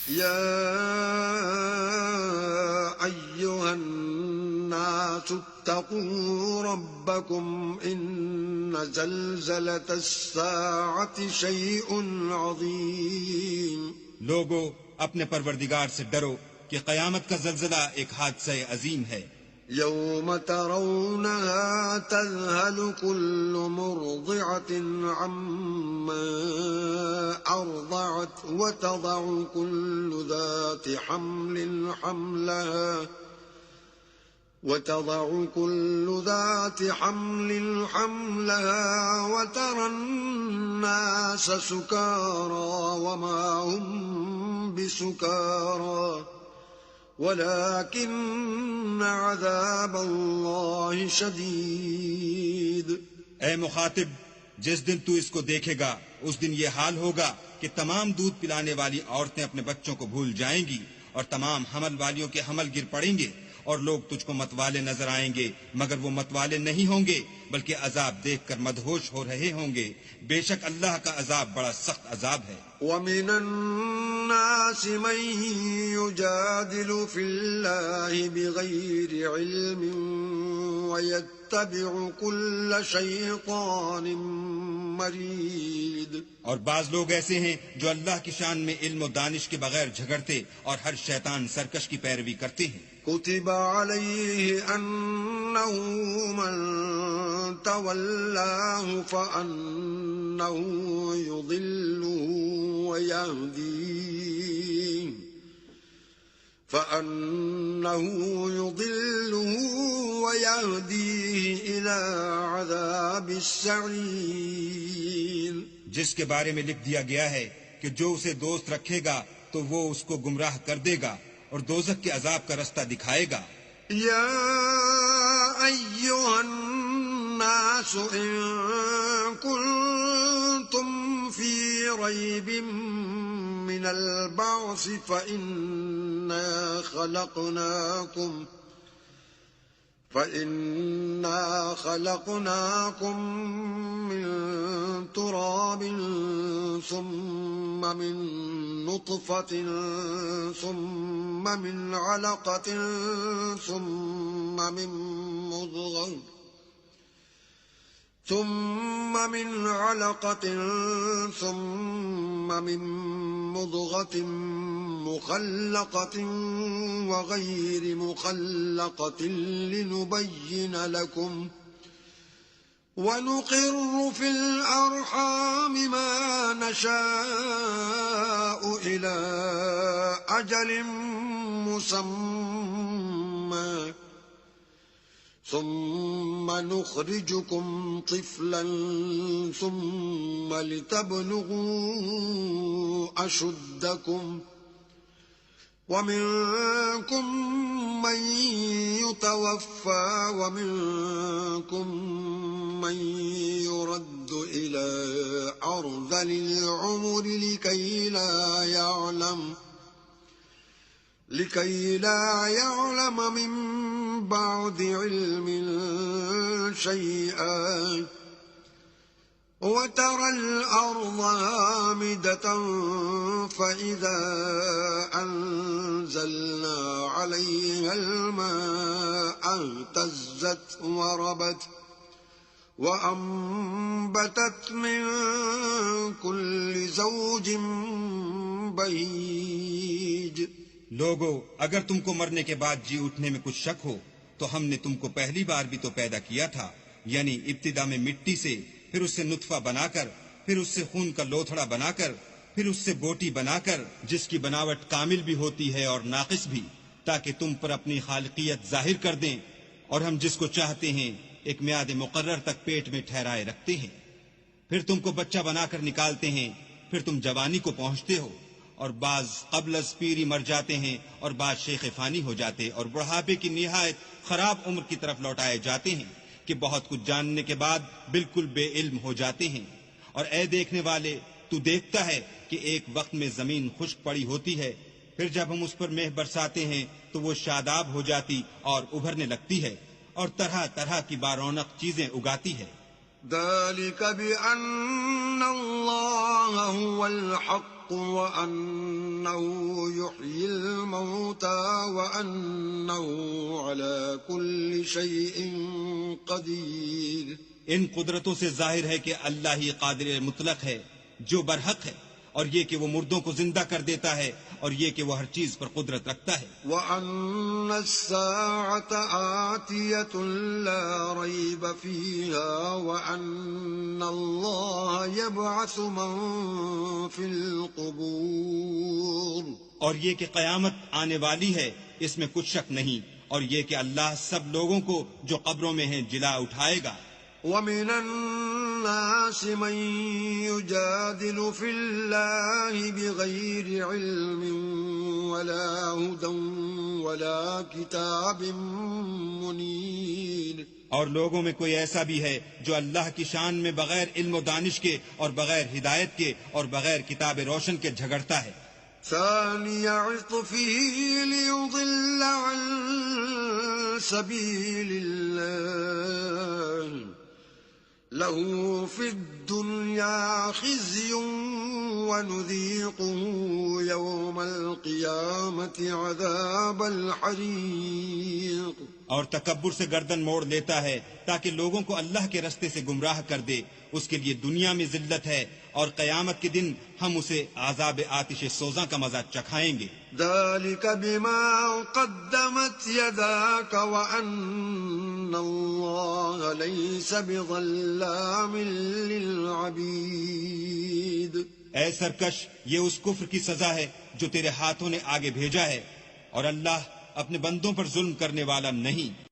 يا أيها الناس اتقوا ربكم إن زلزلة الساعة شيء عظيم. لوگو اپنے پروردگار سے ڈرو کہ قیامت کا زلزلہ ایک حادثہ عظیم ہے. يوم ترونها تذهل كل مرضعة عما أرضعت وتضع كل ذات حمل حملها وترى الناس سكارى وما هم بسكارى ولكن عذاب الله شديد. اے مخاطب، جس دن تو اس کو دیکھے گا اس دن یہ حال ہوگا کہ تمام دودھ پلانے والی عورتیں اپنے بچوں کو بھول جائیں گی اور تمام حمل والیوں کے حمل گر پڑیں گے، اور لوگ تجھ کو متوالے نظر آئیں گے مگر وہ متوالے نہیں ہوں گے بلکہ عذاب دیکھ کر مدہوش ہو رہے ہوں گے. بے شک اللہ کا عذاب بڑا سخت عذاب ہے. وَمِنَ النَّاسِ مَن يُجَادِلُ فِي اللَّهِ بِغَيْرِ عِلْمٍ وَيَتَّبِعُ كُلَّ شَيْطَانٍ مَرِيدٍ. اور بعض لوگ ایسے ہیں جو اللہ کی شان میں علم و دانش کے بغیر جھگڑتے اور ہر شیطان سرکش کی پیروی کرتے ہیں. كتب عليه أنه من تولاه فأنه يضله ويهديه إلى عذاب السعير. جس کے بارے میں لکھ دیا گیا ہے کہ جو اسے دوست رکھے گا تو وہ اس کو گمراہ کر دے گا اور دوزخ کے عذاب کا رستہ دکھائے گا. یا ایھا الناس ان کنتم فی ریب من البعث فإنا خلقناكم من تراب ثم من نطفة ثم من علقة ثم من مضغة مخلقة وغير مخلقة لنبين لكم ونقر في الأرحام ما نشاء إلى أجل مسمى ثم نخرجكم طفلا ثم لتبلغوا أشدكم ومنكم من يتوفى ومنكم من يرد إلى أرذل العمر لكي لا يعلم من بعد علم شيئا وترى الأرض هامدة فإذا أنزلنا عليها الماء اهتزت وربت وأنبتت من كل زوج بهيج. لوگو، اگر تم کو مرنے کے بعد جی اٹھنے میں کچھ شک ہو تو ہم نے تم کو پہلی بار بھی تو پیدا کیا تھا، یعنی ابتدا میں مٹی سے، پھر اس سے نطفہ بنا کر، پھر اس سے خون کا لوتھڑا بنا کر، پھر اس سے بوٹی بنا کر، جس کی بناوٹ کامل بھی ہوتی ہے اور ناقص بھی، تاکہ تم پر اپنی خالقیت ظاہر کر دیں. اور ہم جس کو چاہتے ہیں ایک میعاد مقرر تک پیٹ میں ٹھہرائے رکھتے ہیں. پھر تم کو بچہ بنا کر نکالتے ہیں، پھر تم جوانی کو پہنچتے ہو، اور بعض قبل از پیری مر جاتے ہیں اور بعض شیخ فانی ہو جاتے اور بڑھاپے کی نہایت خراب عمر کی طرف لوٹائے جاتے ہیں کہ بہت کچھ جاننے کے بعد بالکل بے علم ہو جاتے ہیں. اور اے دیکھنے والے، تو دیکھتا ہے کہ ایک وقت میں زمین خشک پڑی ہوتی ہے، پھر جب ہم اس پر مہ برساتے ہیں تو وہ شاداب ہو جاتی اور ابھرنے لگتی ہے اور طرح طرح کی بارونق چیزیں اگاتی ہے. ذلك بأن الله هو الحق وأنه يحيي الموتى وأنه على كل شيء قدير. ان قدرتوں سے ظاہر ہے کہ اللہ ہی قادر مطلق ہے جو برحق ہے، اور یہ کہ وہ مردوں کو زندہ کر دیتا ہے، اور یہ کہ وہ ہر چیز پر قدرت رکھتا ہے. وَأَنَّ السَّاعَةَ آتِيَةٌ لَا رَيْبَ فِيهَا وَأَنَّ اللَّهَ يَبْعَثُ مَن فِي الْقُبُورِ. اور یہ کہ قیامت آنے والی ہے، اس میں کچھ شک نہیں، اور یہ کہ اللہ سب لوگوں کو جو قبروں میں ہیں جلا اٹھائے گا. وَمِنَ النَّاسِ مَن يُجَادِلُ فِي اللَّهِ بِغَيْرِ عِلْمٍ وَلَا هُدًى وَلَا كِتَابٍ مُنِيرٍ. اور لوگوں میں کوئی ایسا بھی ہے جو اللہ کی شان میں بغیر علم و دانش کے اور بغیر ہدایت کے اور بغیر کتاب روشن کے جھگڑتا ہے. ثاني عطفه ليضل عن سبيل الله له في الدنيا خزي ونذيقه يوم القيامة عذاب الحريق. اور تکبر سے گردن موڑ لیتا ہے تاکہ لوگوں کو اللہ کے رستے سے گمراہ کر دے. اس کے لیے دنیا میں ذلت ہے، اور قیامت کے دن ہم اسے عذاب آتش سوزاں کا مزہ چکھائیں گے. ذلك بما قدمت يداك وأن الله ليس بظلام للعبيد. اے سرکش، یہ اس کفر کی سزا ہے جو تیرے ہاتھوں نے آگے بھیجا ہے، اور اللہ اپنے بندوں پر ظلم کرنے والا نہیں.